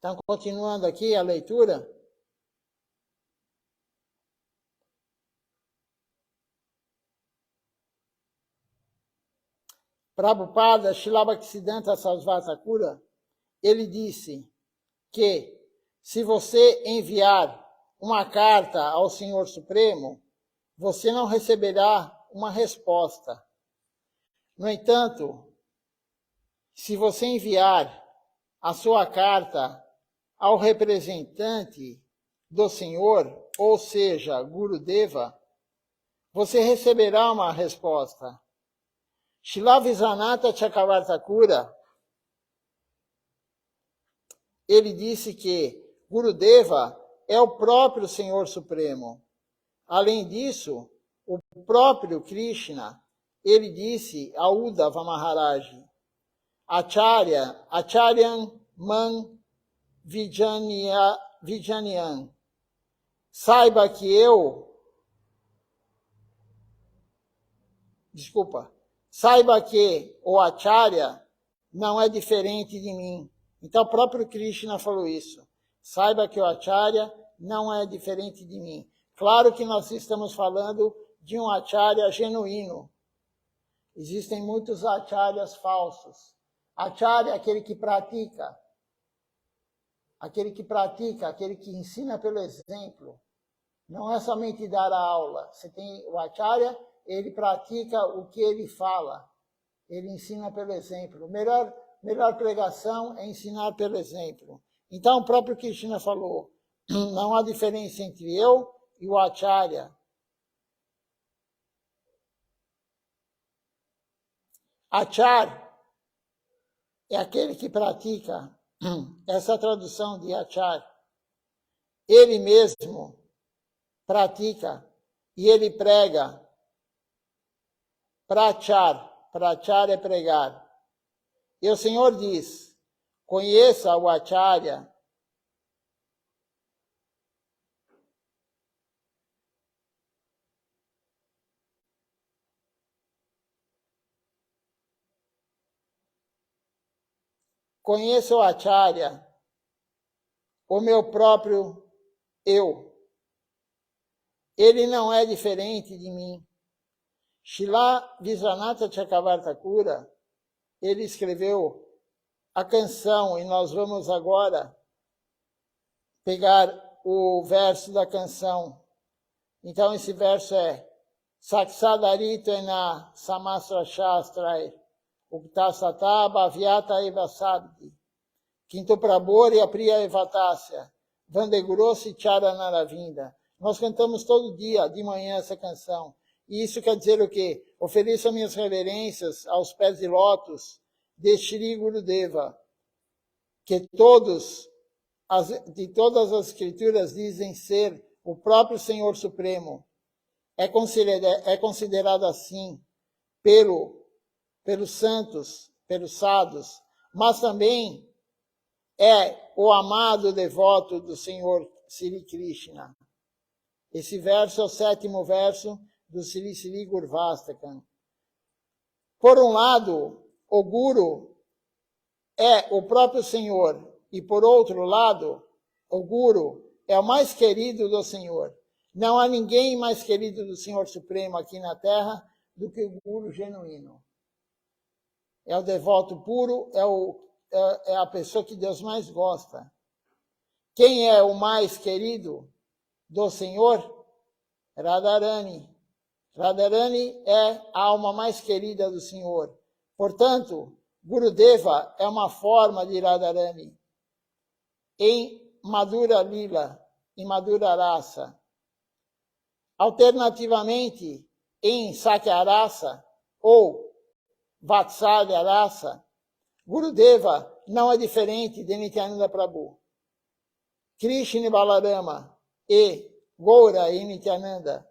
Então, continuando aqui a leitura. Prabhupada Srila Bhaktisiddhanta Sarasvati Thakur, ele disse que se você enviar uma carta ao Senhor Supremo, você não receberá uma resposta. No entanto, se você enviar a sua carta ao representante do Senhor, ou seja, Gurudeva, você receberá uma resposta. Srila Vishwanatha Chakravarti Thakur, ele disse que Gurudeva é o próprio Senhor Supremo. Além disso, o próprio Krishna, ele disse a Uddhava Maharaj, Acharyam Man Vijnanyan, saiba que o Acharya não é diferente de mim. Então, o próprio Krishna falou isso. Saiba que o Acharya não é diferente de mim. Claro que nós estamos falando de um Acharya genuíno. Existem muitos Acharyas falsos. Acharya é aquele que pratica. Aquele que ensina pelo exemplo. Não é somente dar a aula. Você tem o Acharya, ele pratica o que ele fala. Ele ensina pelo exemplo. Melhor pregação é ensinar pelo exemplo. Então, o próprio Krishna falou, não há diferença entre eu e o Acharya. Achar é aquele que pratica. Essa tradução de achar. Ele mesmo pratica e ele prega. Prachar é pregar. E o Senhor diz, conheça o Acharya. Conheça o Acharya, o meu próprio eu. Ele não é diferente de mim. Srila Vishwanatha Chakravarti Thakur, ele escreveu a canção, e nós vamos agora pegar o verso da canção. Então, esse verso é Saksadarita Samasra Shastrai Uktasata Bhavyata Eva Sabdi Quinto Prabori Apriya Evatasya Vandegurosi Charanaravinda. Nós cantamos todo dia, de manhã, essa canção. E isso quer dizer o quê? Ofereço minhas reverências aos pés de lótus de Shri Gurudeva, que de todas as escrituras dizem ser o próprio Senhor Supremo. É considerado assim pelos santos, pelos sadhus, mas também é o amado devoto do Senhor Sri Krishna. Esse verso é o 7º verso do Sri Sri Gurvastakam. Por um lado, o Guru é o próprio Senhor, e por outro lado, o Guru é o mais querido do Senhor. Não há ninguém mais querido do Senhor Supremo aqui na Terra do que o Guru genuíno. É o devoto puro, é a pessoa que Deus mais gosta. Quem é o mais querido do Senhor? Radharani. Radharani é a alma mais querida do Senhor. Portanto, Gurudeva é uma forma de Radharani. Em Madhura Lila, em Madhura Rasa. Alternativamente, em Sakya Rasa ou Vatsalya Rasa, Gurudeva não é diferente de Nityananda Prabhu. Krishna e Balarama e Goura e Nityananda,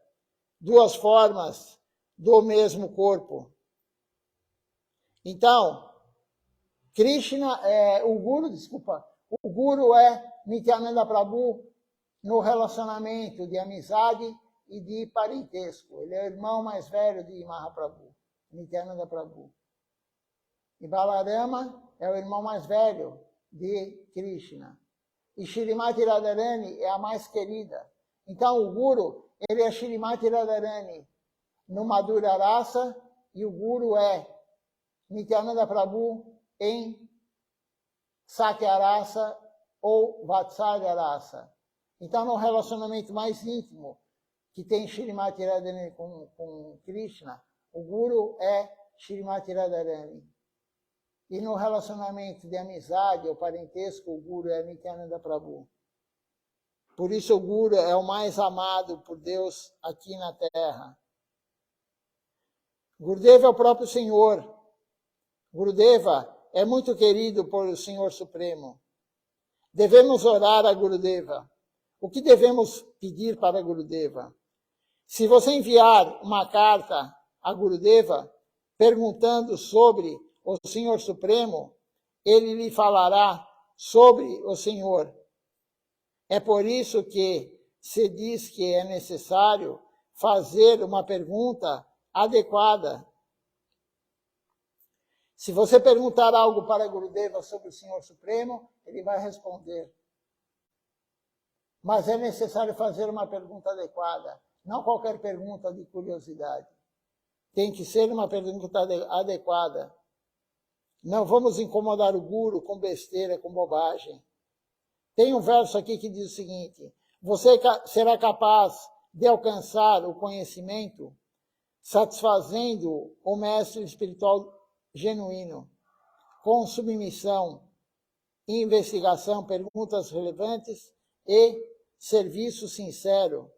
duas formas do mesmo corpo. Então, o Guru é Nityananda Prabhu no relacionamento de amizade e de parentesco. Ele é o irmão mais velho de Mahaprabhu, Nityananda Prabhu. E Balarama é o irmão mais velho de Krishna. e Shrimati Radharani é a mais querida. Então o Guru, ele é Shrimati Radharani no Madhura Rasa e o Guru é Nityananda Prabhu em Sakya Rasa ou Vatsalya Rasa. Então, no relacionamento mais íntimo que tem Shrimati Radharani com Krishna, o Guru é Shrimati Radharani. E no relacionamento de amizade ou parentesco, o Guru é Nityananda Prabhu. Por isso o Guru é o mais amado por Deus aqui na Terra. Gurudeva é o próprio Senhor. Gurudeva é muito querido por o Senhor Supremo. Devemos orar a Gurudeva. O que devemos pedir para Gurudeva? Se você enviar uma carta a Gurudeva perguntando sobre o Senhor Supremo, ele lhe falará sobre o Senhor. É por isso que se diz que é necessário fazer uma pergunta adequada. Se você perguntar algo para Gurudeva sobre o Senhor Supremo, ele vai responder. Mas é necessário fazer uma pergunta adequada, não qualquer pergunta de curiosidade. Tem que ser uma pergunta adequada. Não vamos incomodar o Guru com besteira, com bobagem. Tem um verso aqui que diz o seguinte: você será capaz de alcançar o conhecimento satisfazendo o mestre espiritual genuíno, com submissão, investigação, perguntas relevantes e serviço sincero.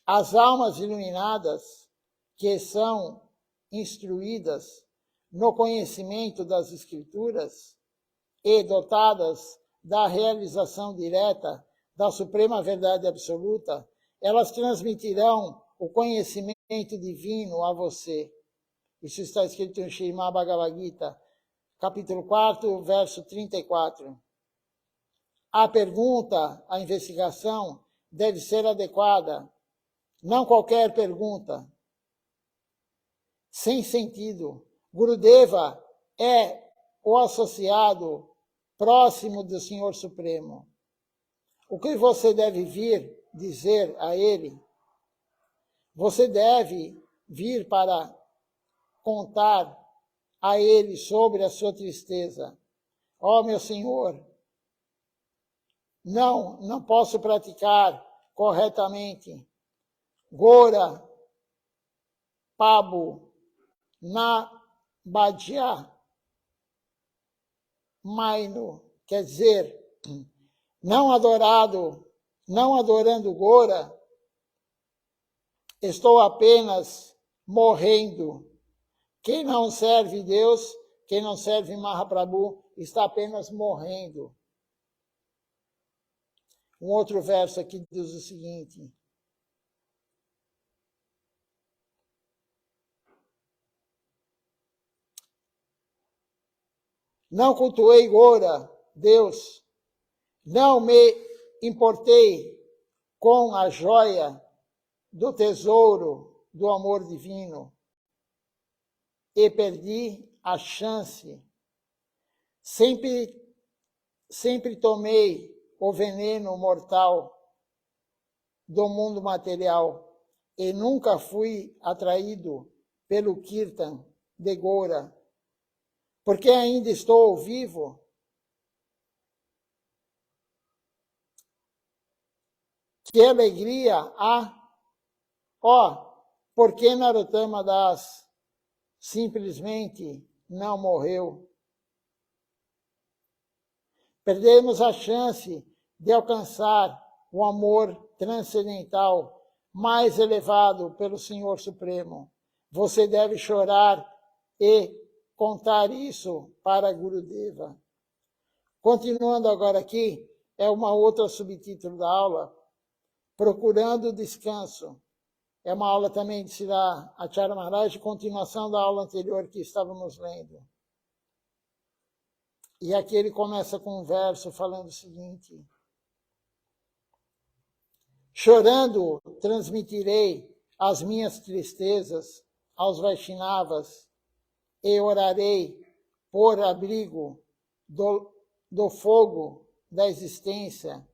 As almas iluminadas que são instruídas no conhecimento das Escrituras e dotadas da realização direta da Suprema Verdade Absoluta, elas transmitirão o conhecimento divino a você. Isso está escrito em Srimad Bhagavad Gita, capítulo 4, verso 34. A pergunta, a investigação, deve ser adequada, não qualquer pergunta, sem sentido. Gurudeva é o associado próximo do Senhor Supremo. O que você deve vir dizer a ele? Você deve vir para contar a ele sobre a sua tristeza. Ó, meu Senhor, não posso praticar corretamente. Gora, Pabu, na Bhadia, Maino, quer dizer, não adorando Gora, estou apenas morrendo. Quem não serve Deus, quem não serve Mahaprabhu, está apenas morrendo. Um outro verso aqui diz o seguinte: não cultuei Gora, Deus, não me importei com a joia do tesouro do amor divino e perdi a chance. Sempre tomei o veneno mortal do mundo material e nunca fui atraído pelo Kirtan de Gora, porque ainda estou vivo. Que alegria há! Por que Narottama Das simplesmente não morreu? Perdemos a chance de alcançar o amor transcendental mais elevado pelo Senhor Supremo. Você deve chorar e contar isso para Gurudeva. Continuando agora aqui, é uma outra subtítulo da aula, Procurando Descanso. É uma aula também de Srila Acharya Maharaj, continuação da aula anterior que estávamos lendo. E aqui ele começa com um verso falando o seguinte: chorando transmitirei as minhas tristezas aos Vaishnavas e orarei por abrigo do fogo da existência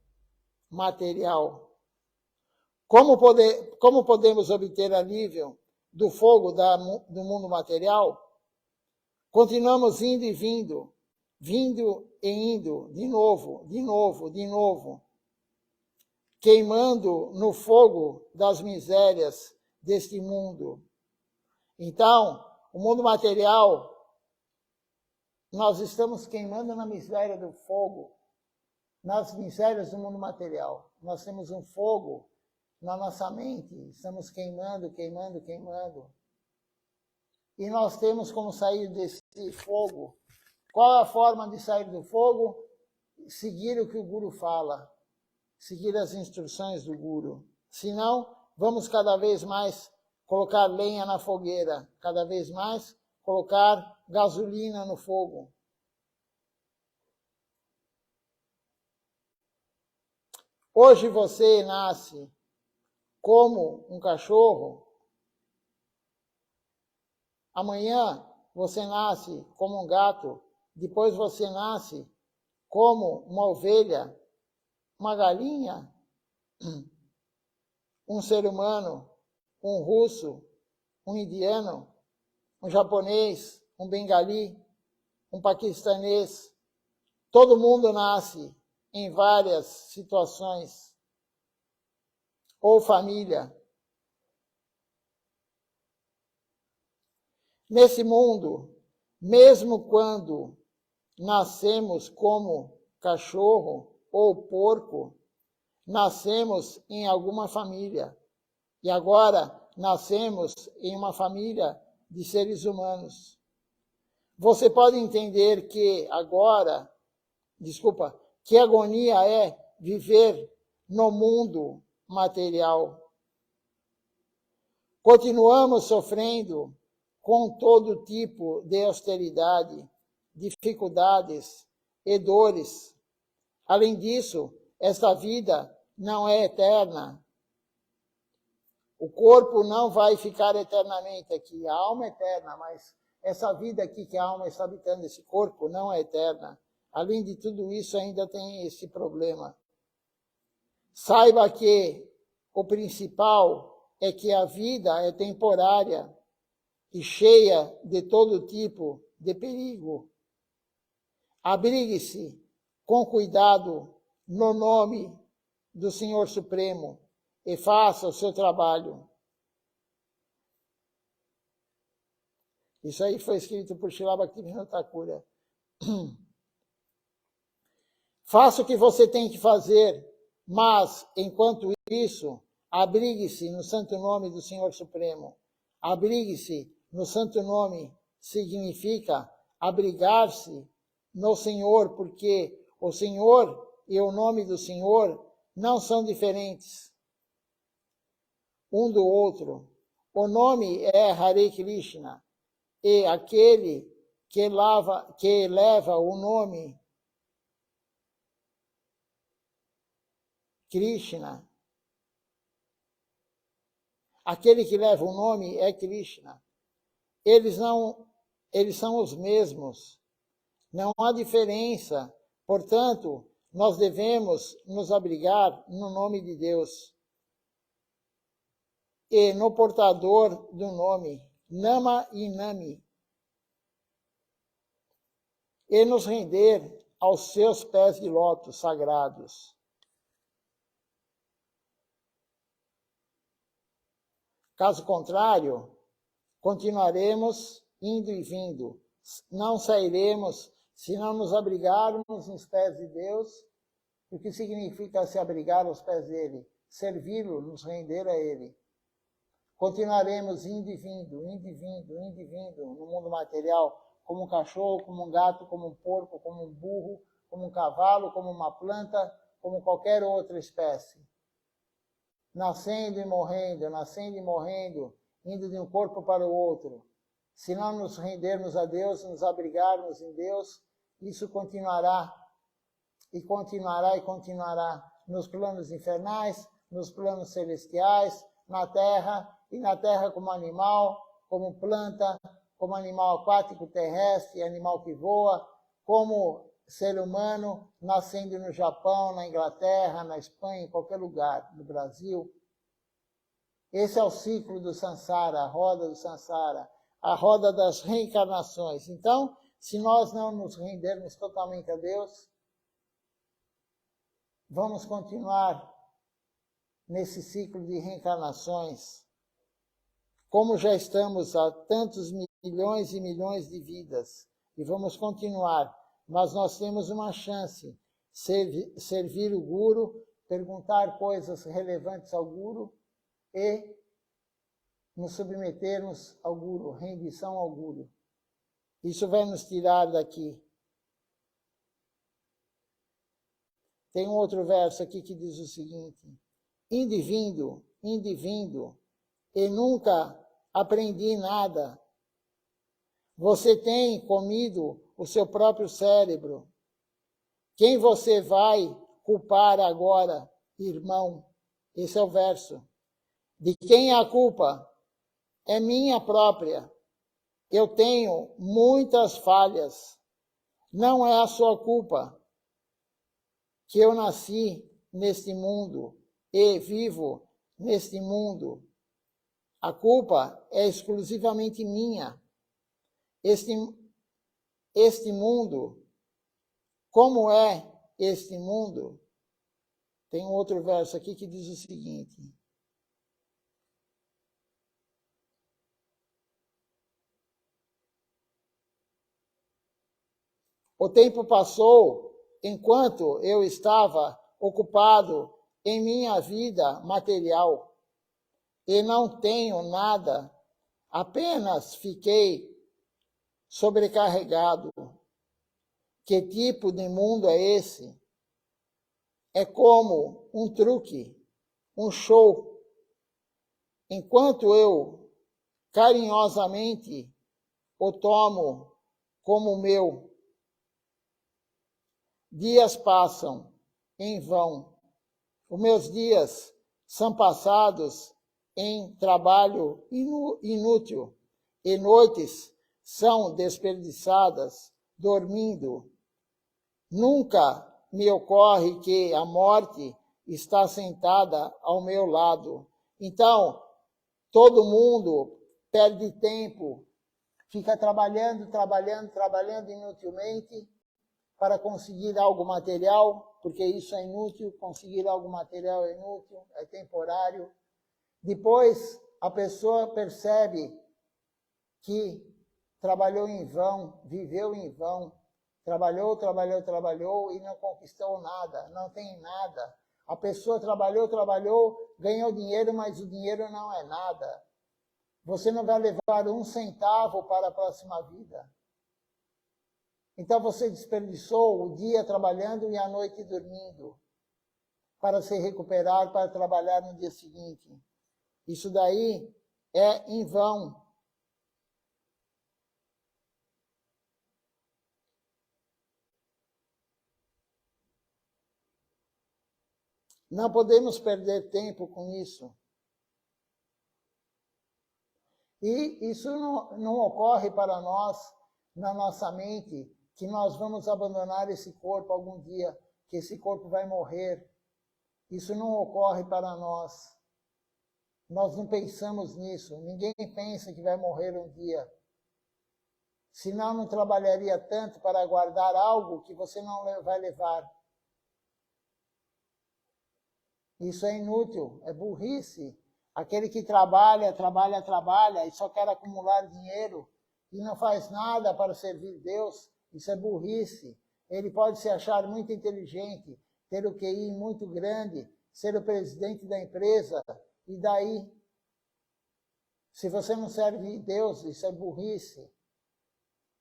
material. Como podemos obter alívio do fogo do mundo material? Continuamos indo e vindo, vindo e indo, de novo, queimando no fogo das misérias deste mundo. Então, o mundo material, nós estamos queimando na miséria do fogo, nas misérias do mundo material. Nós temos um fogo na nossa mente, estamos queimando. E nós temos como sair desse fogo. Qual é a forma de sair do fogo? Seguir o que o Guru fala, seguir as instruções do Guru. Senão, vamos cada vez mais colocar lenha na fogueira, cada vez mais colocar gasolina no fogo. Hoje você nasce como um cachorro, amanhã você nasce como um gato, depois você nasce como uma ovelha, uma galinha, um ser humano, um russo, um indiano, um japonês, um bengali, um paquistanês. Todo mundo nasce em várias situações. Ou família. Nesse mundo, mesmo quando nascemos como cachorro ou porco, nascemos em alguma família. E agora nascemos em uma família de seres humanos. Você pode entender que que agonia é viver no mundo material. Continuamos sofrendo com todo tipo de austeridade, dificuldades e dores. Além disso, esta vida não é eterna. O corpo não vai ficar eternamente aqui. A alma é eterna, mas essa vida aqui que a alma está habitando, esse corpo, não é eterna. Além de tudo isso, ainda tem esse problema. Saiba que o principal é que a vida é temporária e cheia de todo tipo de perigo. Abrigue-se com cuidado no nome do Senhor Supremo e faça o seu trabalho. Isso aí foi escrito por Srila Bhaktivinoda Thakura. Faça o que você tem que fazer, mas, enquanto isso, abrigue-se no santo nome do Senhor Supremo. Abrigue-se no santo nome significa abrigar-se no Senhor, porque o Senhor e o nome do Senhor não são diferentes um do outro. O nome é Hare Krishna, e aquele que eleva o nome Krishna, aquele que leva o nome é Krishna. Eles são os mesmos. Não há diferença. Portanto, nós devemos nos abrigar no nome de Deus e no portador do nome, Nama e Nami, e nos render aos seus pés de lótus sagrados. Caso contrário, continuaremos indo e vindo. Não sairemos se não nos abrigarmos nos pés de Deus. O que significa se abrigar aos pés dele? Servi-lo, nos render a ele. Continuaremos indo e vindo no mundo material, como um cachorro, como um gato, como um porco, como um burro, como um cavalo, como uma planta, como qualquer outra espécie. Nascendo e morrendo, indo de um corpo para o outro. Se não nos rendermos a Deus, nos abrigarmos em Deus, isso continuará e continuará nos planos infernais, nos planos celestiais, na terra, e na terra como animal, como planta, como animal aquático terrestre, animal que voa, como ser humano nascendo no Japão, na Inglaterra, na Espanha, em qualquer lugar, no Brasil. Esse é o ciclo do Sansara, a roda do Sansara, a roda das reencarnações. Então, se nós não nos rendermos totalmente a Deus, vamos continuar nesse ciclo de reencarnações, como já estamos há tantos milhões e milhões de vidas, e vamos continuar, mas nós temos uma chance, servir o Guru, perguntar coisas relevantes ao Guru e nos submetermos ao Guru, rendição ao Guru. Isso vai nos tirar daqui. Tem um outro verso aqui que diz o seguinte: inde vindo, e nunca aprendi nada. Você tem comido o seu próprio cérebro. Quem você vai culpar agora, irmão? Esse é o verso. De quem é a culpa? É minha própria. Eu tenho muitas falhas. Não é a sua culpa que eu nasci neste mundo e vivo neste mundo. A culpa é exclusivamente minha. Este mundo, como é este mundo? Tem um outro verso aqui que diz o seguinte: o tempo passou enquanto eu estava ocupado em minha vida material e não tenho nada, apenas fiquei sobrecarregado. Que tipo de mundo é esse? É como um truque, um show. Enquanto eu carinhosamente o tomo como meu, dias passam em vão. Os meus dias são passados em trabalho inútil e noites são desperdiçadas dormindo. Nunca me ocorre que a morte está sentada ao meu lado. Então, todo mundo perde tempo, fica trabalhando inutilmente para conseguir algo material, porque isso é inútil, conseguir algo material é inútil, é temporário. Depois, a pessoa percebe que trabalhou em vão, viveu em vão, trabalhou e não conquistou nada, não tem nada. A pessoa trabalhou, ganhou dinheiro, mas o dinheiro não é nada. Você não vai levar 1 centavo para a próxima vida. Então você desperdiçou o dia trabalhando e a noite dormindo para se recuperar, para trabalhar no dia seguinte. Isso daí é em vão. Não podemos perder tempo com isso. E isso não ocorre para nós, na nossa mente, que nós vamos abandonar esse corpo algum dia, que esse corpo vai morrer. Isso não ocorre para nós. Nós não pensamos nisso. Ninguém pensa que vai morrer um dia. Senão não trabalharia tanto para guardar algo que você não vai levar. Isso é inútil, é burrice. Aquele que trabalha e só quer acumular dinheiro e não faz nada para servir Deus, isso é burrice. Ele pode se achar muito inteligente, ter o QI muito grande, ser o presidente da empresa, e daí? Se você não serve Deus, isso é burrice.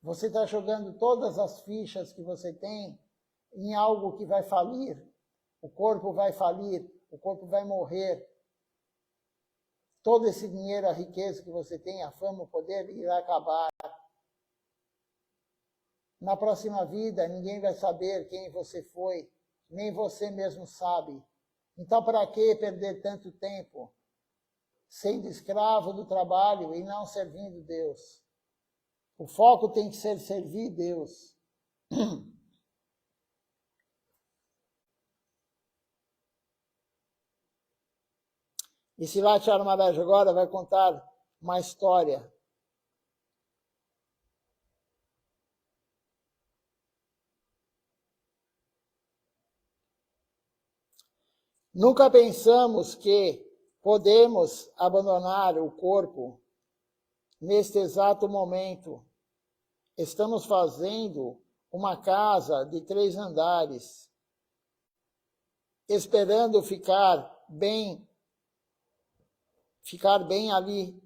Você está jogando todas as fichas que você tem em algo que vai falir. O corpo vai falir, o corpo vai morrer. Todo esse dinheiro, a riqueza que você tem, a fama, o poder, irá acabar. Na próxima vida, ninguém vai saber quem você foi, nem você mesmo sabe. Então, para que perder tanto tempo sendo escravo do trabalho e não servindo Deus? O foco tem que ser servir Deus. E Silatya Maharaj agora vai contar uma história. Nunca pensamos que podemos abandonar o corpo neste exato momento. Estamos fazendo uma casa de 3 andares, esperando ficar bem ali.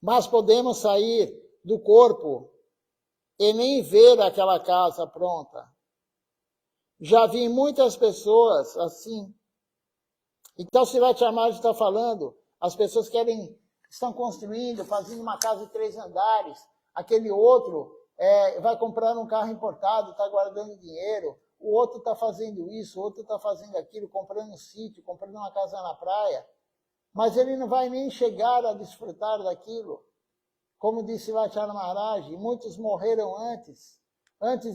Mas podemos sair do corpo e nem ver aquela casa pronta. Já vi muitas pessoas assim. Então, Silatya Maharaj está falando, as pessoas estão construindo, fazendo uma casa de 3 andares, aquele outro vai comprar um carro importado, está guardando dinheiro, o outro está fazendo isso, o outro está fazendo aquilo, comprando um sítio, comprando uma casa na praia, mas ele não vai nem chegar a desfrutar daquilo. Como disse Silatya Maharaj, muitos morreram antes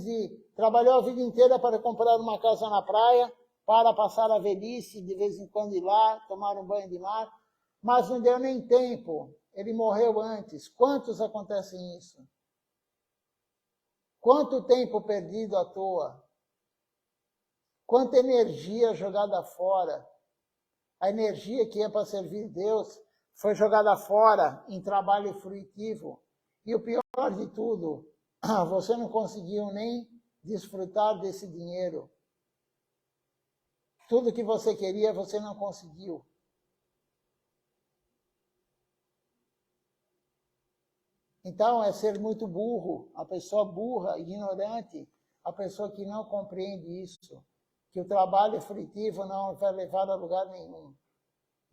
de trabalhar a vida inteira para comprar uma casa na praia, para passar a velhice, de vez em quando ir lá, tomar um banho de mar, mas não deu nem tempo, ele morreu antes. Quantos acontecem isso? Quanto tempo perdido à toa? Quanta energia jogada fora? A energia que é para servir Deus foi jogada fora em trabalho frutivo. E o pior de tudo, você não conseguiu nem desfrutar desse dinheiro. Tudo que você queria, você não conseguiu. Então, é ser muito burro, a pessoa burra, ignorante, a pessoa que não compreende isso, que o trabalho frutivo não vai levar a lugar nenhum.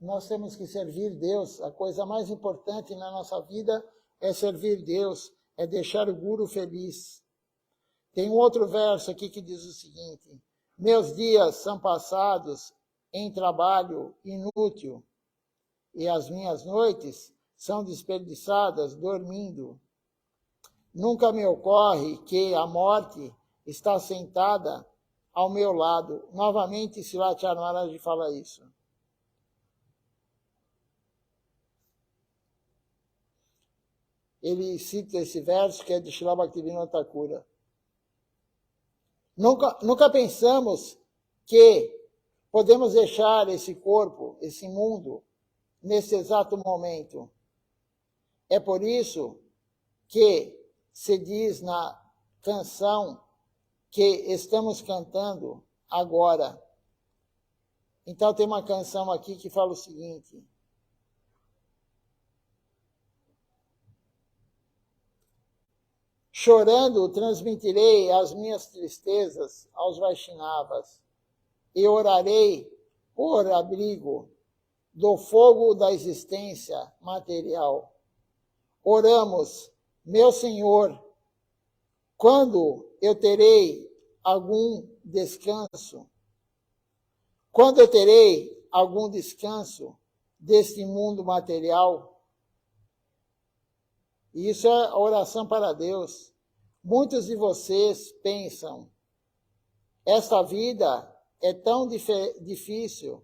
Nós temos que servir Deus. A coisa mais importante na nossa vida é servir Deus, é deixar o Guru feliz. Tem um outro verso aqui que diz o seguinte: meus dias são passados em trabalho inútil e as minhas noites são desperdiçadas dormindo. Nunca me ocorre que a morte está sentada ao meu lado. Novamente, Silatya Maharaj fala isso. Ele cita esse verso que é de Srila Bhaktivinoda Thakura. Nunca pensamos que podemos deixar esse corpo, esse mundo, nesse exato momento. É por isso que se diz na canção que estamos cantando agora. Então tem uma canção aqui que fala o seguinte: chorando transmitirei as minhas tristezas aos Vaishnavas e orarei por abrigo do fogo da existência material. Oramos, meu Senhor, quando eu terei algum descanso? Quando eu terei algum descanso deste mundo material? Isso é a oração para Deus. Muitos de vocês pensam, esta vida é tão difícil,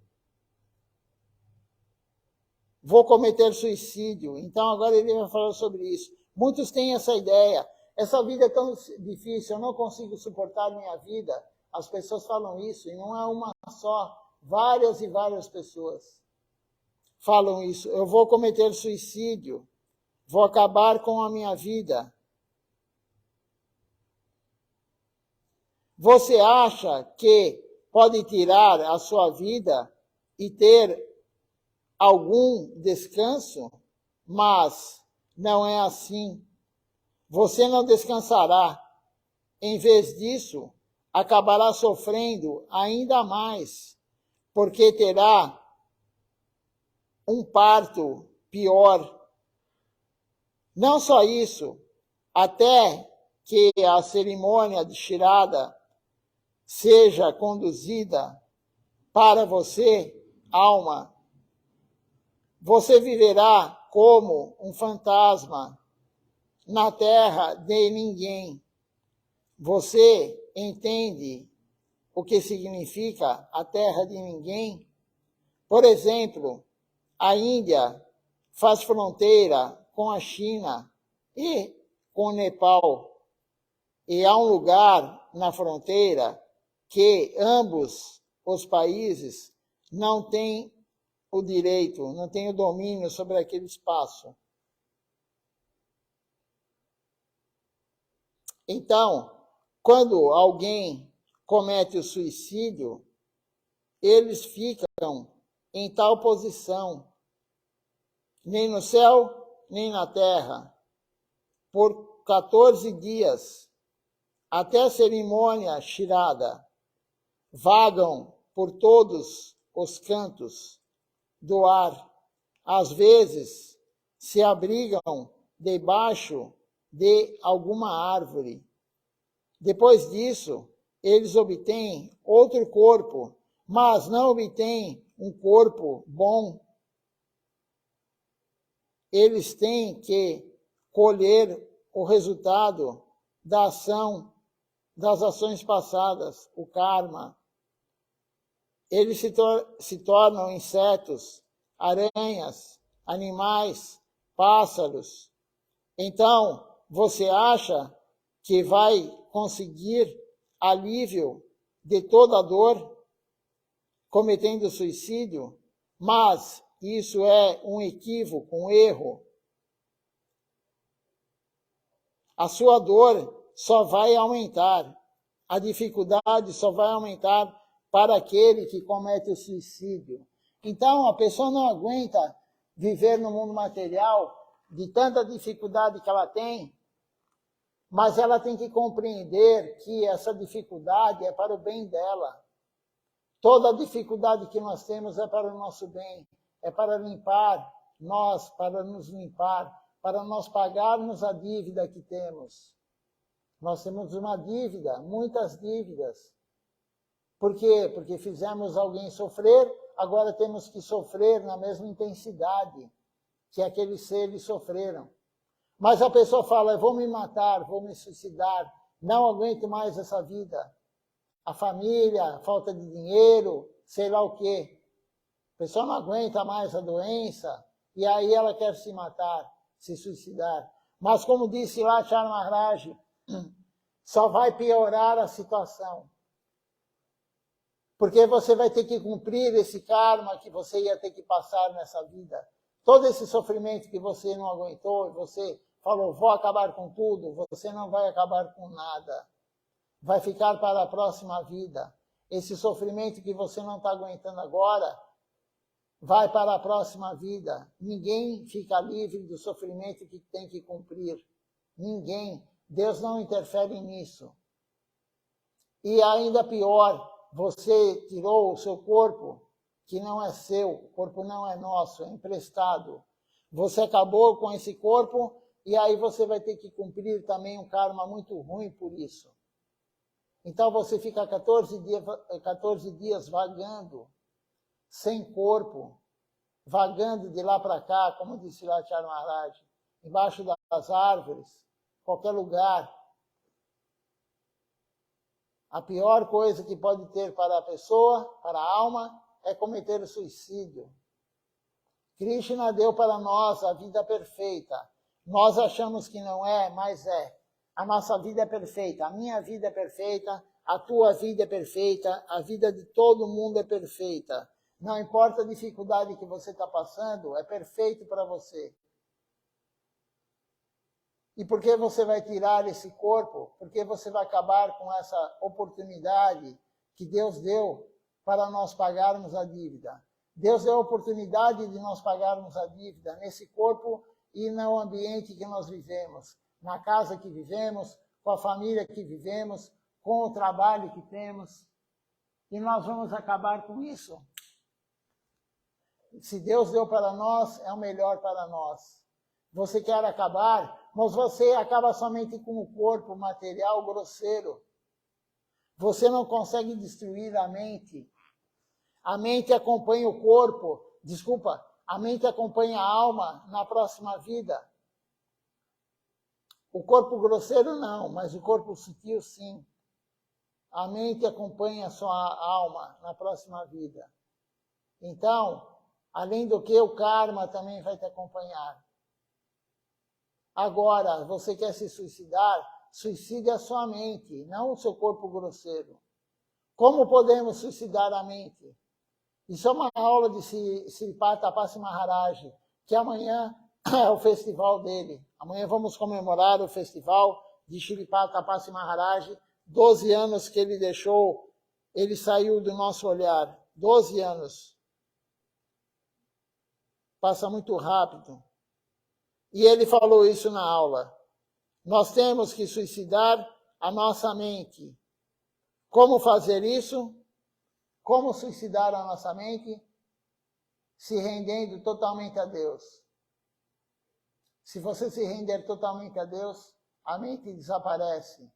vou cometer suicídio. Então agora ele vai falar sobre isso. Muitos têm essa ideia, essa vida é tão difícil, eu não consigo suportar minha vida. As pessoas falam isso, e não é uma só, várias e várias pessoas falam isso. Eu vou cometer suicídio, vou acabar com a minha vida. Você acha que pode tirar a sua vida e ter algum descanso? Mas não é assim. Você não descansará. Em vez disso, acabará sofrendo ainda mais, porque terá um parto pior. Não só isso, até que a cerimônia de Shirada seja conduzida para você, alma, você viverá como um fantasma na terra de ninguém. Você entende o que significa a terra de ninguém. Por exemplo, a Índia faz fronteira com a China e com o Nepal. E há um lugar na fronteira que ambos os países não têm o direito, não têm o domínio sobre aquele espaço. Então, quando alguém comete o suicídio, eles ficam em tal posição, nem no céu, nem na terra, por 14 dias, até a cerimônia chirada, vagam por todos os cantos do ar, às vezes se abrigam debaixo de alguma árvore. Depois disso, eles obtêm outro corpo, mas não obtêm um corpo bom. Eles têm que colher o resultado da ação, das ações passadas, o karma. Eles se tornam insetos, aranhas, animais, pássaros. Então, você acha que vai conseguir alívio de toda a dor cometendo suicídio? Mas isso é um equívoco, um erro. A sua dor só vai aumentar. A dificuldade só vai aumentar para aquele que comete o suicídio. Então, a pessoa não aguenta viver no mundo material de tanta dificuldade que ela tem, mas ela tem que compreender que essa dificuldade é para o bem dela. Toda dificuldade que nós temos é para o nosso bem, é para limpar nós, para nos limpar, para nós pagarmos a dívida que temos. Nós temos uma dívida, muitas dívidas. Por quê? Porque fizemos alguém sofrer, agora temos que sofrer na mesma intensidade que aqueles seres sofreram. Mas a pessoa fala, eu vou me matar, vou me suicidar, não aguento mais essa vida. A família, falta de dinheiro, sei lá o quê. A pessoa não aguenta mais a doença e aí ela quer se matar, se suicidar. Mas como disse lá Charles Maharaj, só vai piorar a situação. Porque você vai ter que cumprir esse karma que você ia ter que passar nessa vida. Todo esse sofrimento que você não aguentou, você falou, vou acabar com tudo, você não vai acabar com nada. Vai ficar para a próxima vida. Esse sofrimento que você não está aguentando agora, vai para a próxima vida. Ninguém fica livre do sofrimento que tem que cumprir. Ninguém. Deus não interfere nisso. E ainda pior, você tirou o seu corpo, que não é seu, o corpo não é nosso, é emprestado. Você acabou com esse corpo e aí você vai ter que cumprir também um karma muito ruim por isso. Então você fica 14 dias vagando, sem corpo, vagando de lá para cá, como disse lá Charles Maharaj, embaixo das árvores, qualquer lugar. A pior coisa que pode ter para a pessoa, para a alma, é cometer o suicídio. Krishna deu para nós a vida perfeita. Nós achamos que não é, mas é. A nossa vida é perfeita, a minha vida é perfeita, a tua vida é perfeita, a vida de todo mundo é perfeita. Não importa a dificuldade que você está passando, é perfeito para você. E por que você vai tirar esse corpo? Porque você vai acabar com essa oportunidade que Deus deu para nós pagarmos a dívida. Deus deu a oportunidade de nós pagarmos a dívida nesse corpo e no ambiente que nós vivemos, na casa que vivemos, com a família que vivemos, com o trabalho que temos. E nós vamos acabar com isso. Se Deus deu para nós, é o melhor para nós. Você quer acabar, mas você acaba somente com o corpo material grosseiro. Você não consegue destruir a mente. A mente acompanha o corpo, a mente acompanha a alma na próxima vida. O corpo grosseiro não, mas o corpo sutil sim. a mente acompanha a sua alma na próxima vida. Então, além do que, o karma também vai te acompanhar. Agora, você quer se suicidar? Suicide a sua mente, não o seu corpo grosseiro. Como podemos suicidar a mente? Isso é uma aula de Sripata Tapasi Maharaj, que amanhã é o festival dele. Amanhã vamos comemorar o festival de Sripata Tapasi Maharaj, 12 anos que ele deixou, ele saiu do nosso olhar. 12 anos. Passa muito rápido. E ele falou isso na aula. Nós temos que suicidar a nossa mente. Como fazer isso? Como suicidar a nossa mente? Se rendendo totalmente a Deus. Se você se render totalmente a Deus, a mente desaparece.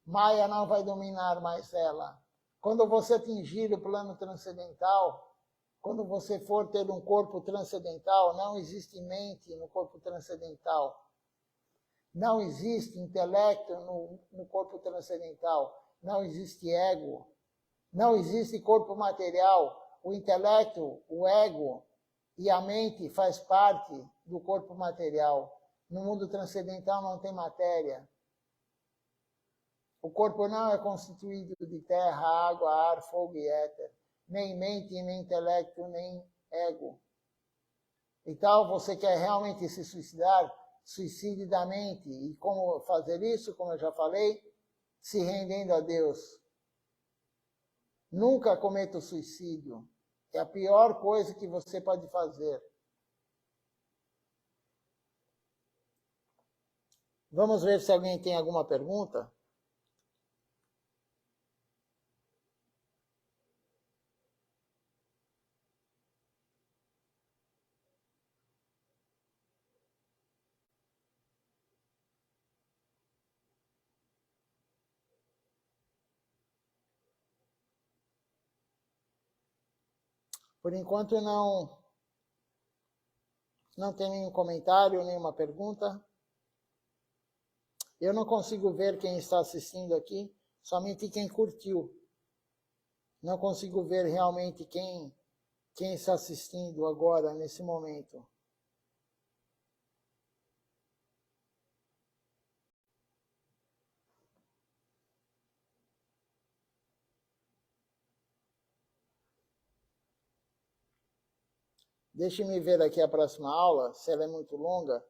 Maya não vai dominar mais ela. Quando você atingir o plano transcendental, quando você for ter um corpo transcendental, não existe mente no corpo transcendental. Não existe intelecto no corpo transcendental. Não existe ego. Não existe corpo material. O intelecto, o ego e a mente faz parte do corpo material. No mundo transcendental não tem matéria. O corpo não é constituído de terra, água, ar, fogo e éter. Nem mente, nem intelecto, nem ego. Então, você quer realmente se suicidar? Suicide da mente. E como fazer isso? Como eu já falei, se rendendo a Deus. Nunca cometa o suicídio. É a pior coisa que você pode fazer. Vamos ver se alguém tem alguma pergunta. Por enquanto não tem nenhum comentário, nenhuma pergunta. Eu não consigo ver quem está assistindo aqui, somente quem curtiu. Não consigo ver realmente quem está assistindo agora, nesse momento. Deixe-me ver aqui a próxima aula, se ela é muito longa.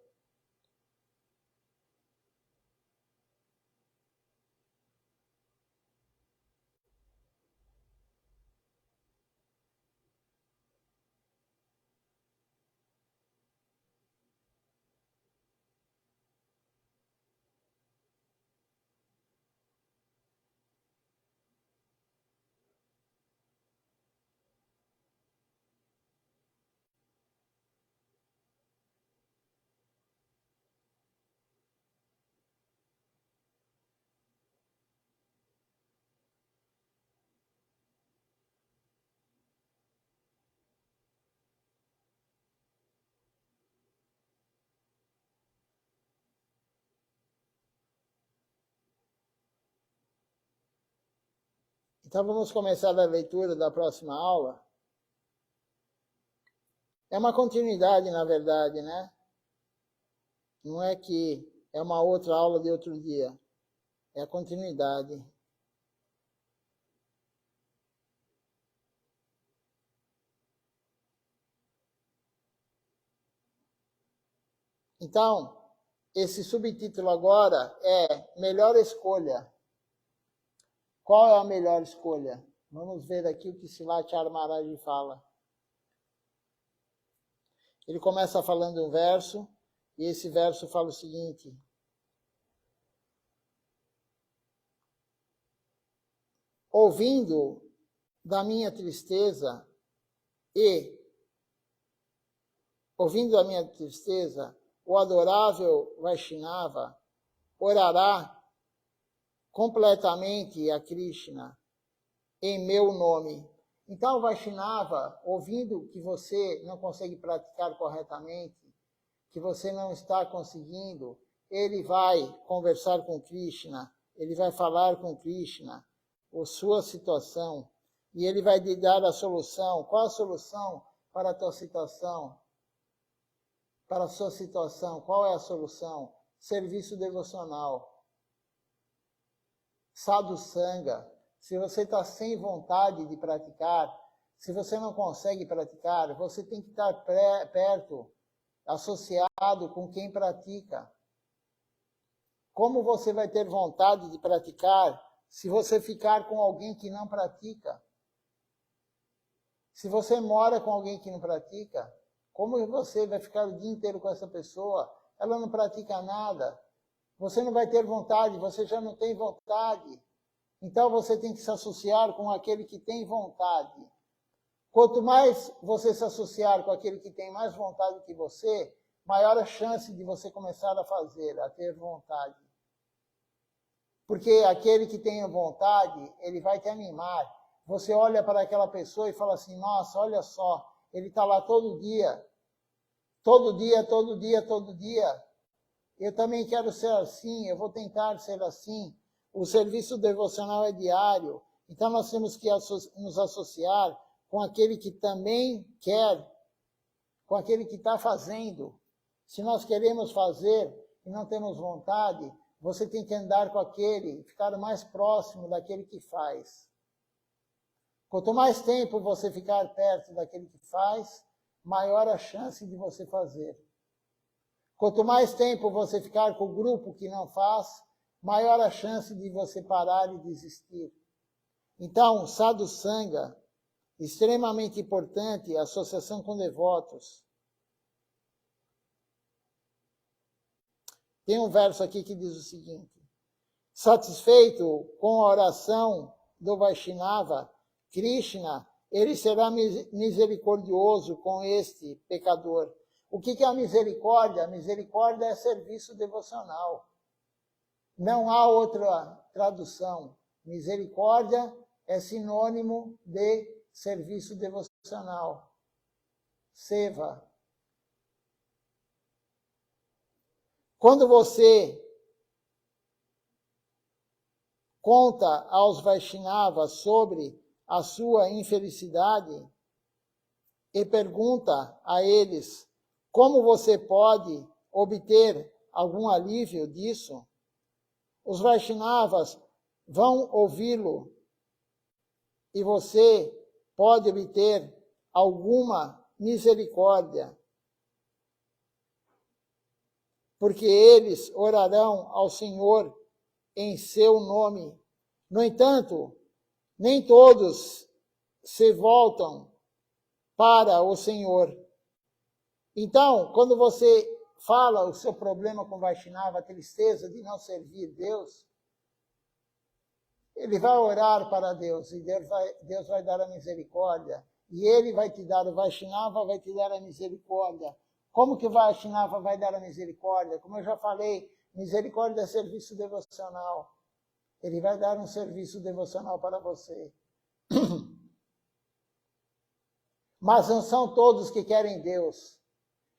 Então vamos começar a leitura da próxima aula. É uma continuidade, na verdade, né? Não é que é uma outra aula de outro dia. É a continuidade. Então, esse subtítulo agora é Melhor Escolha. Qual é a melhor escolha? Vamos ver aqui o que Silatya Maharaj fala. Ele começa falando um verso, e esse verso fala o seguinte: ouvindo da minha tristeza, o adorável Vaishnava orará completamente a Krishna em meu nome. Então, o Vaishnava, ouvindo que você não consegue praticar corretamente, que você não está conseguindo, ele vai conversar com Krishna, ele vai falar com Krishna, a sua situação e ele vai te dar a solução. Qual a solução para a tua situação? Para a sua situação, qual é a solução? Serviço devocional. Sadhu Sangha. Se você está sem vontade de praticar, se você não consegue praticar, você tem que estar perto, associado com quem pratica. Como você vai ter vontade de praticar se você ficar com alguém que não pratica? Se você mora com alguém que não pratica, como você vai ficar o dia inteiro com essa pessoa? Ela não pratica nada. Você não vai ter vontade, você já não tem vontade. Então você tem que se associar com aquele que tem vontade. Quanto mais você se associar com aquele que tem mais vontade que você, maior a chance de você começar a fazer, a ter vontade. Porque aquele que tem vontade, ele vai te animar. Você olha para aquela pessoa e fala assim, nossa, olha só, ele está lá todo dia. Todo dia, todo dia, todo dia. Eu também quero ser assim, eu vou tentar ser assim. O serviço devocional é diário. Então nós temos que nos associar com aquele que também quer, com aquele que está fazendo. Se nós queremos fazer e não temos vontade, você tem que andar com aquele, ficar mais próximo daquele que faz. Quanto mais tempo você ficar perto daquele que faz, maior a chance de você fazer. Quanto mais tempo você ficar com o grupo que não faz, maior a chance de você parar e desistir. Então, Sadhu Sangha, extremamente importante, associação com devotos. Tem um verso aqui que diz o seguinte: satisfeito com a oração do Vaishnava, Krishna, ele será misericordioso com este pecador. O que é a misericórdia? A misericórdia é serviço devocional. Não há outra tradução. Misericórdia é sinônimo de serviço devocional. Seva. Quando você conta aos Vaishnavas sobre a sua infelicidade e pergunta a eles como você pode obter algum alívio disso, os Vaishnavas vão ouvi-lo e você pode obter alguma misericórdia, porque eles orarão ao Senhor em seu nome. No entanto, nem todos se voltam para o Senhor. Então, quando você fala o seu problema com o Vaishnava, a tristeza de não servir Deus, ele vai orar para Deus e Deus vai dar a misericórdia. E ele vai te dar, o Vaishnava vai te dar a misericórdia. Como que o Vaishnava vai dar a misericórdia? Como eu já falei, misericórdia é serviço devocional. Ele vai dar um serviço devocional para você. Mas não são todos que querem Deus.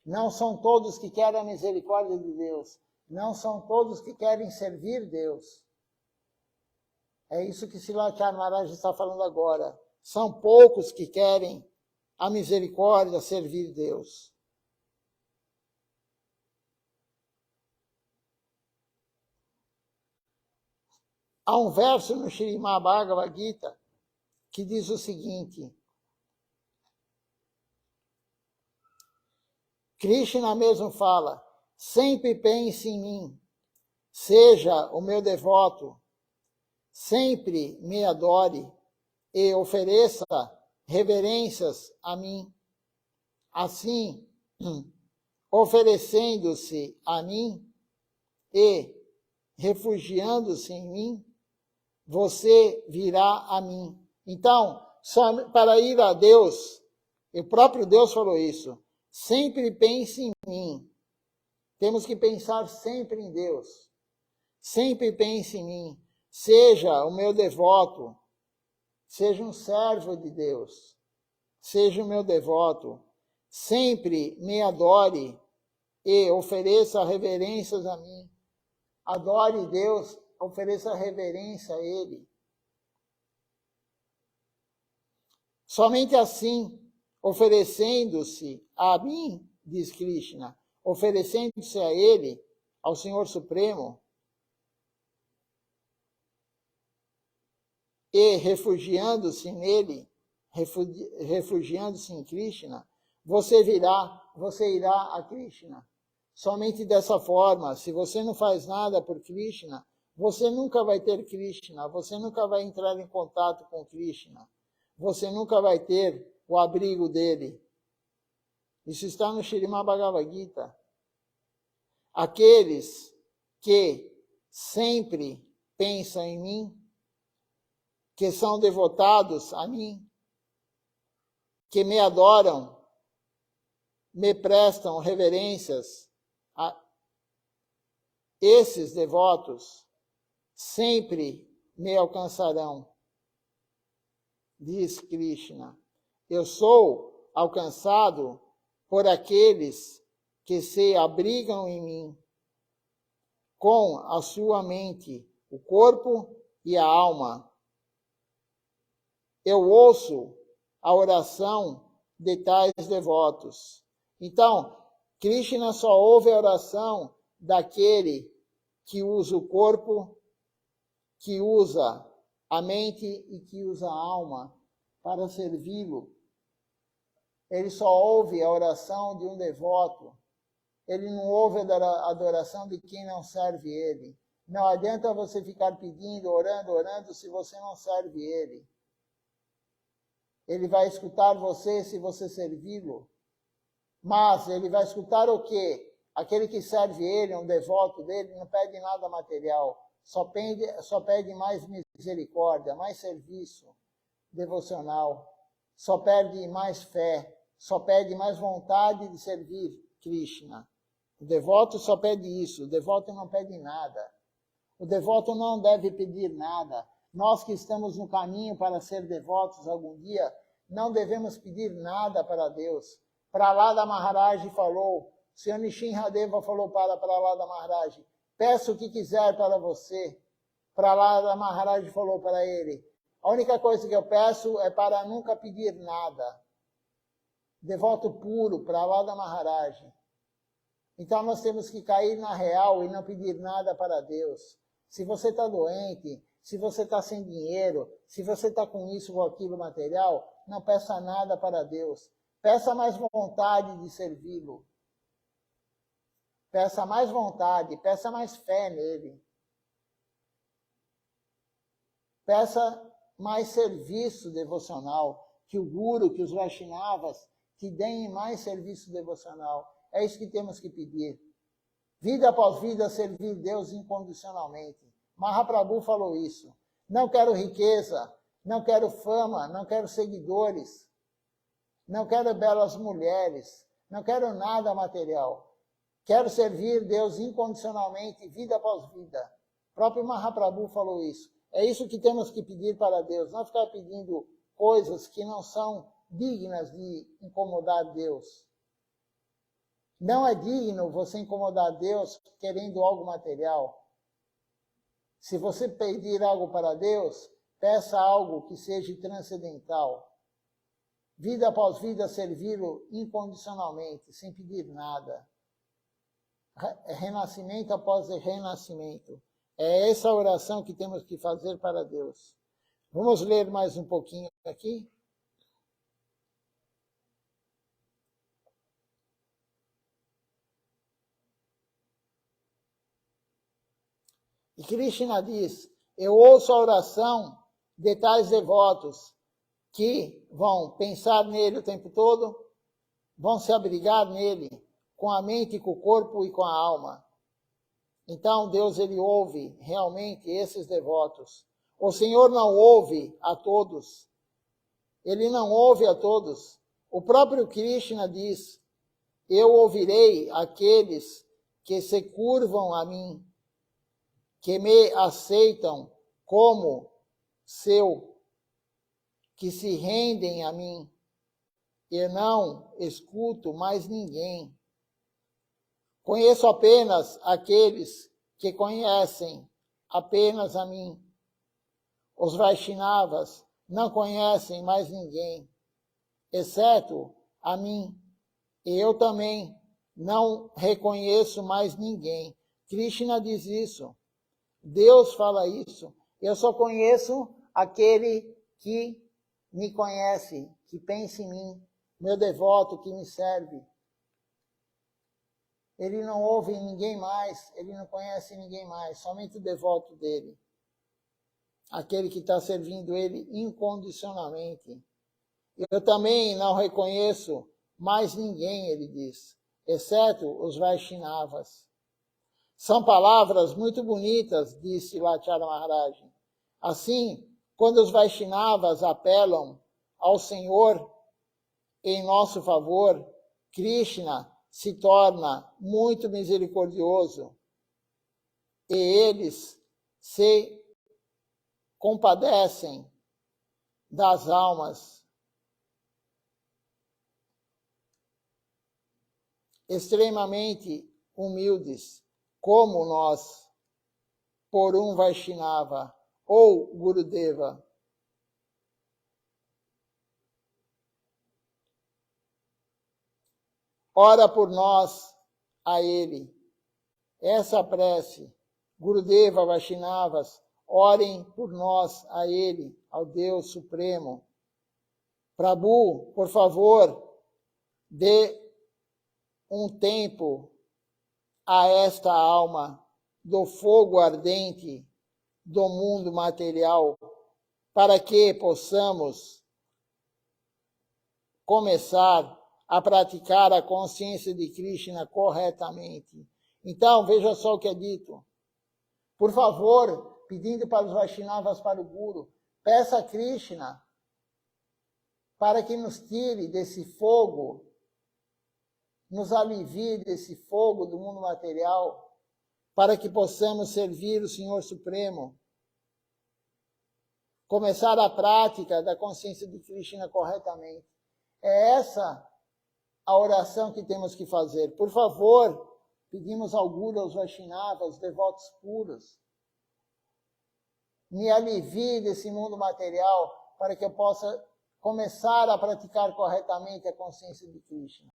Não são todos que querem a misericórdia de Deus. Não são todos que querem servir Deus. É isso que Srilakshmi Maharaj está falando agora. São poucos que querem a misericórdia, servir Deus. Há um verso no Srimad Bhagavad Gita que diz o seguinte: Krishna mesmo fala, sempre pense em mim, seja o meu devoto, sempre me adore e ofereça reverências a mim. Assim, oferecendo-se a mim e refugiando-se em mim, você virá a mim. Então, só para ir a Deus, o próprio Deus falou isso, sempre pense em mim. Temos que pensar sempre em Deus. Sempre pense em mim. Seja o meu devoto. Seja um servo de Deus. Seja o meu devoto. Sempre me adore e ofereça reverências a mim. Adore Deus, ofereça reverência a Ele. Somente assim, oferecendo-se a mim, diz Krishna, oferecendo-se a ele, ao Senhor Supremo, e refugiando-se nele, refugiando-se em Krishna, você irá a Krishna. Somente dessa forma, se você não faz nada por Krishna, você nunca vai ter Krishna, você nunca vai entrar em contato com Krishna, você nunca vai ter o abrigo dele. Isso está no Śrīmad Bhagavad Gita. Aqueles que sempre pensam em mim, que são devotados a mim, que me adoram, me prestam reverências, esses devotos sempre me alcançarão, diz Krishna. Eu sou alcançado por aqueles que se abrigam em mim, com a sua mente, o corpo e a alma. Eu ouço a oração de tais devotos. Então, Krishna só ouve a oração daquele que usa o corpo, que usa a mente e que usa a alma para servi-lo. Ele só ouve a oração de um devoto. Ele não ouve a adoração de quem não serve ele. Não adianta você ficar pedindo, orando, se você não serve ele. Ele vai escutar você se você servi-lo. Mas ele vai escutar o quê? Aquele que serve ele, um devoto dele, não pede nada material. Só pede mais misericórdia, mais serviço devocional. Só pede mais fé. Só pede mais vontade de servir Krishna. O devoto só pede isso. O devoto não pede nada. O devoto não deve pedir nada. Nós que estamos no caminho para ser devotos algum dia, não devemos pedir nada para Deus. Prahlada Maharaj falou, o Senhor Nishinradeva falou para Prahlada Maharaj, peça o que quiser para você. Prahlada Maharaj falou para ele, a única coisa que eu peço é para nunca pedir nada. Devoto puro, Prahlada Maharaj. Então nós temos que cair na real e não pedir nada para Deus. Se você está doente, se você está sem dinheiro, se você está com isso ou aquilo material, não peça nada para Deus. Peça mais vontade de servi-lo. Peça mais vontade, peça mais fé nele. Peça mais serviço devocional, que o Guru, que os Vaishnavas te deem mais serviço devocional. É isso que temos que pedir. Vida após vida, servir Deus incondicionalmente. Mahaprabhu falou isso. Não quero riqueza, não quero fama, não quero seguidores, não quero belas mulheres, não quero nada material. Quero servir Deus incondicionalmente, vida após vida. O próprio Mahaprabhu falou isso. É isso que temos que pedir para Deus, não ficar pedindo coisas que não são dignas de incomodar Deus. Não é digno você incomodar Deus querendo algo material. Se você pedir algo para Deus, peça algo que seja transcendental. Vida após vida, servi-lo incondicionalmente, sem pedir nada. Renascimento após renascimento. É essa oração que temos que fazer para Deus. Vamos ler mais um pouquinho aqui. E Krishna diz, eu ouço a oração de tais devotos que vão pensar nele o tempo todo, vão se abrigar nele com a mente, com o corpo e com a alma. Então Deus, ele ouve realmente esses devotos. O Senhor não ouve a todos. Ele não ouve a todos. O próprio Krishna diz, eu ouvirei aqueles que se curvam a mim, que me aceitam como seu, que se rendem a mim. Eu não escuto mais ninguém. Conheço apenas aqueles que conhecem apenas a mim. Os Vaishnavas não conhecem mais ninguém. exceto a mim. E eu também não reconheço mais ninguém. Krishna diz isso. Deus fala isso. Eu só conheço aquele que me conhece, que pensa em mim, meu devoto que me serve. Ele não ouve ninguém mais, ele não conhece ninguém mais, somente o devoto dele. Aquele que está servindo ele incondicionalmente. Eu também não reconheço mais ninguém, ele diz, exceto os Vaishnavas. São palavras muito bonitas, disse Lachara Maharaj. Assim, quando os Vaishnavas apelam ao Senhor em nosso favor, Krishna se torna muito misericordioso e eles se compadecem das almas extremamente humildes, como nós, por um Vaishnava ou Gurudeva. Ora por nós a ele. Essa prece, Gurudeva, Vaishnavas, orem por nós a ele, ao Deus Supremo. Prabhu, por favor, dê um tempo a esta alma do fogo ardente do mundo material, para que possamos começar a praticar a consciência de Krishna corretamente. Então, veja só o que é dito. Por favor, pedindo para os Vaishnavas, para o Guru, peça a Krishna para que nos tire desse fogo, nos alivie desse fogo do mundo material, para que possamos servir o Senhor Supremo. Começar a prática da consciência de Krishna corretamente. É essa a oração que temos que fazer. Por favor, pedimos ao Guru, aos Vaishnavas, aos devotos puros, me alivie desse mundo material para que eu possa começar a praticar corretamente a consciência de Krishna.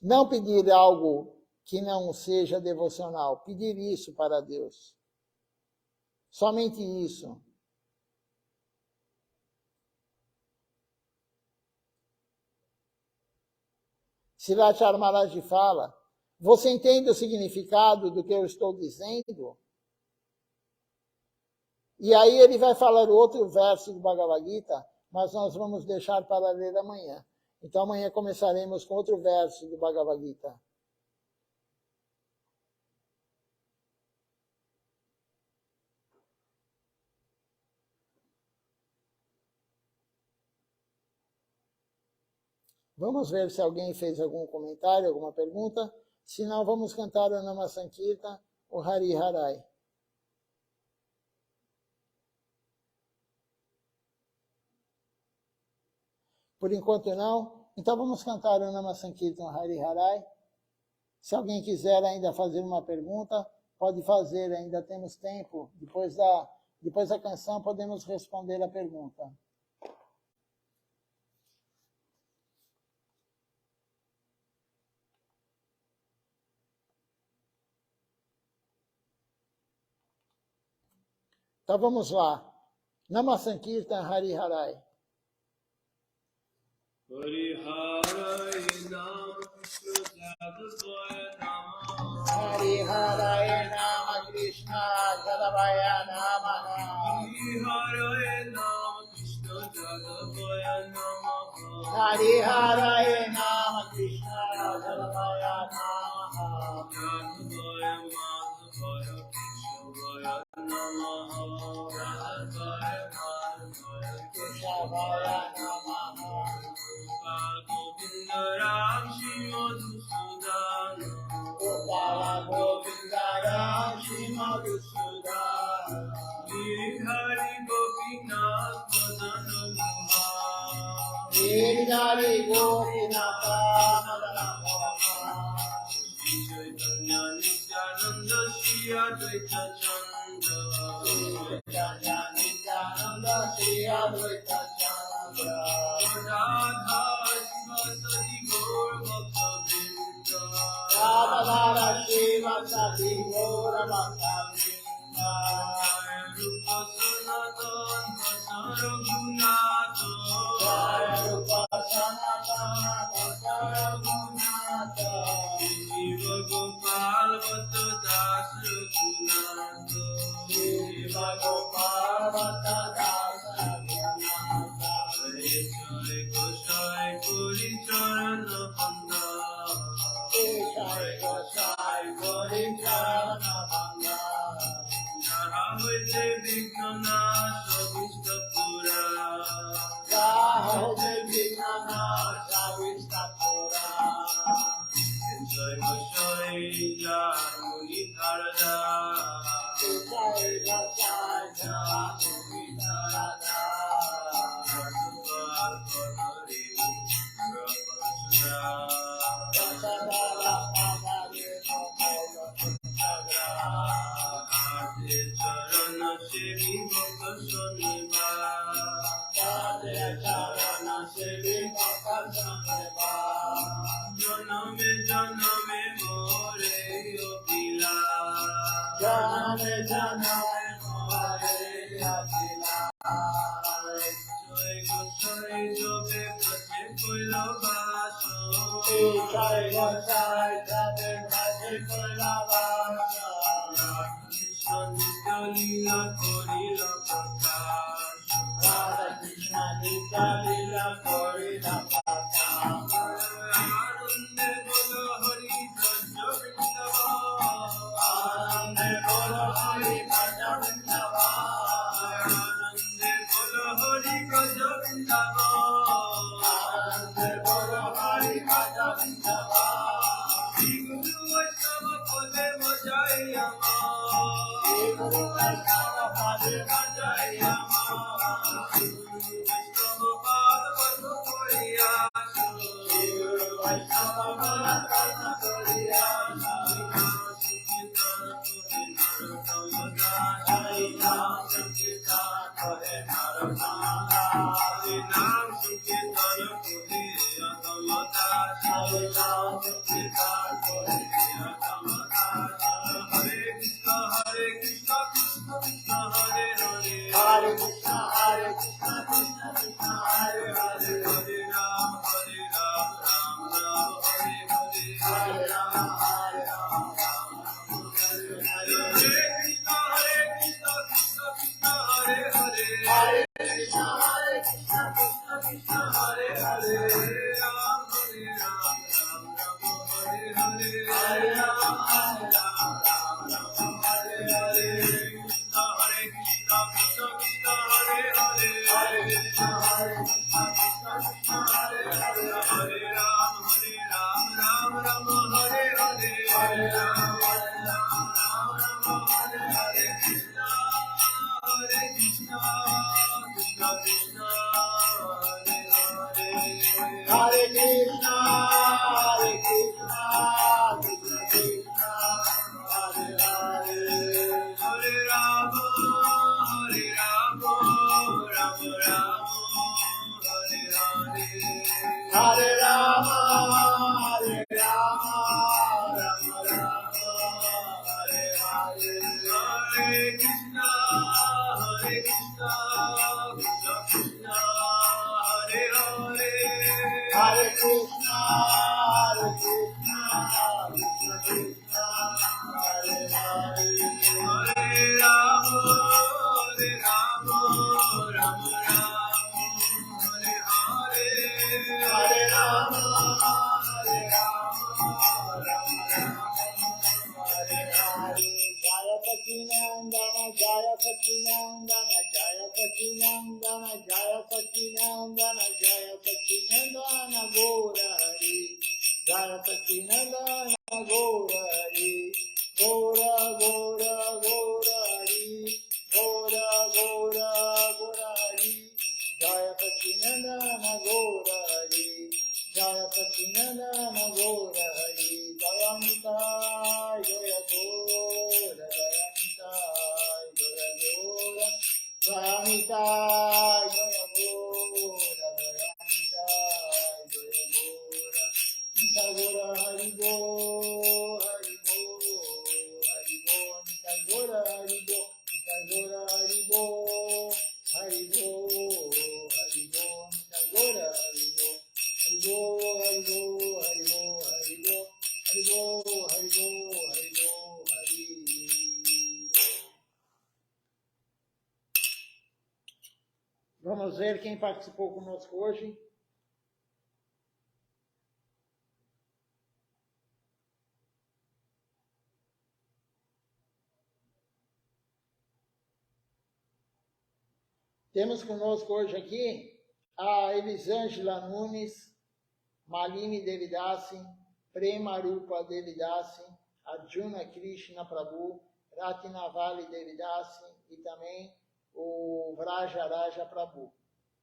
Não pedir algo que não seja devocional, pedir isso para Deus. Somente isso. Srilachar Maharaj fala, você entende o significado do que eu estou dizendo? E aí ele vai falar outro verso do Bhagavad Gita, mas nós vamos deixar para ler amanhã. Então amanhã começaremos com outro verso do Bhagavad Gita. Vamos ver se alguém fez algum comentário, alguma pergunta. Se não, vamos cantar o Nama Sankirtan, o Hari Harai. Por enquanto não. Então vamos cantar o Nama Sankirtan, o Hari Harai. Se alguém quiser ainda fazer uma pergunta, pode fazer, ainda temos tempo. Depois da canção podemos responder a pergunta. Então vamos lá. Nama Sankirtan Hari Harai. Hari Harai Nama Krishna Jadavaya Nama Hari Harai Nama Krishna Jadavaya Nama Hari Harai Nama Krishna Jadavaya Nama Hari Harai Nama Krishna Jadavaya Nama Jadavaya Madhavaya Keshavaya Nama Jadavaya Madhavaya Keshavaya Nama Govinda Ram Shri Madhusudana Gopala Govinda Ram Shri Madhusudana Giri Hari Gopinath Madana Mohan Giridhari Gopinatha Madana Mohan Shri Chaitanya Nityananda Shri Advaita Chanda Chaitanya Nityananda Shri Advaita Chandra Radha Radha Shiva Sati Gora Bhakta Rupa Sanatan Vasa Raghunato Jaya Rupa Sanatana Vasa Raghunatha Shiva Gopal Vata Das Raghunato Shiva Gopal Vata Das Raghunatha Jai Jai Gosai Puri Charana Banda Jai Gosai Gori Charana Banga Jahavaite Vignanasha Vistapura Raho Devinana Savistapura Jai Gosai Jai Narada Jai Gosai Jai Narada Vasudara Pavadena Charana Sevi Bhakta Saniva Radhe Charana Sevi Bhakta Saneva Janame Janame More Opila Janame Janame More Atila Jai Gosai Jobe Prate Koila Vaso Jai Gosai Jai Bhakti Koilavasa Krishna Nitya Lila Korila Prakash Radha Krishna Nitya Lila Korila Pata Arunde Bolo Hari Braja Vrindava Anande Bolo Hari Bhaja Vrindava Arunde Bolo Hari Braja Vrindava Anande Bolo Hari Bhaja Vrindava Guru Vaishnava Pade Vajayama Guru Vaishnava Pade Vajayama Vaishnava Pada Padma Koriyashu Guru Vaishnava Pade Vajayama Hari Nam Sankirtan Kare Naramana Hari Nam Sankirtan Kare Naramana Hari Nam Sankirtan Kare Naramana Hare Krishna Krishna Krishna Hare Hare Hare Krishna Krishna Krishna Hare Hare Hare Ram Ram Ram Hare Hare Hare Rama Hare Rama Hare Krishna Krishna Krishna Hare Hare Hare Krishna Krishna Krishna Hare Hare Hare Ram Ram Hare Hare Hare Rama Hare Rama Hare Hare Krishna Krishna Krishna Hare Hare Hare Krishna Krishna Krishna Hare Hare Hare Ram Ram Ram Hare Hare Hare Rama Hare Hare Krishna Krishna Krishna Krishna Hare Hare Hare Krishna Krishna Krishna Hare Hare Hare Rama Rama Rama Hare Hare Hare Rama Hare Rama Rama Rama Hare Hare Hare Krishna Krishna Krishna Hare Hare Hare Krishna Krishna Krishna Hare Hare Hare Rama Rama Rama Hare Hare Hare Rama Hare Rama Rama Rama Hare Hare Jaya Sacinandana Jaya Sacinandana Jaya Sacinandana Jaya Sacinandana Jaya Sacinandana Gora Hari Jaya Sacinandana Gora Hari Gora Gora Gora Hari Gora Gora Gora Hari Jaya Sacinandana Gora Hari Jaya Sacinandana Gora Hari Jaya Nitai Jaya Gora Jaya Nitai Jaya Gora Jaya Nitai Jaya Gora Jaya Nitai Jaya Gora Nita Gora Hari Gora Vamos ver quem participou conosco hoje. Temos conosco hoje aqui a Elisângela Nunes, Malini Devidasi, Prema Rupa Devidasi, Arjuna Krishna Prabhu, Ratinavali Devidasi e também o Vraja Raja Prabhu.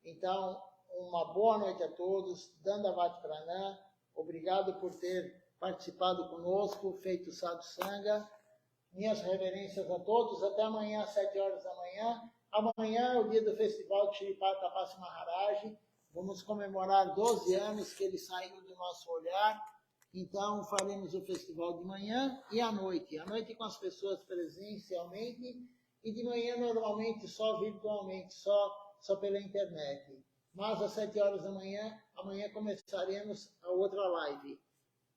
Então, uma boa noite a todos, Dandavat Pranam, obrigado por ter participado conosco, feito Sadhu Sangha. Minhas reverências a todos, até amanhã às 7 horas da manhã. Amanhã é o dia do festival de Shri Tapasi Maharaj. Vamos comemorar 12 anos que ele saiu do nosso olhar. Então, faremos o festival de manhã e à noite. À noite com as pessoas presencialmente e de manhã normalmente só virtualmente, só pela internet. Mas às 7 horas da manhã, amanhã começaremos a outra live.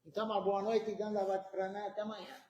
Então, uma boa noite e Dandavat Pranam. Até amanhã.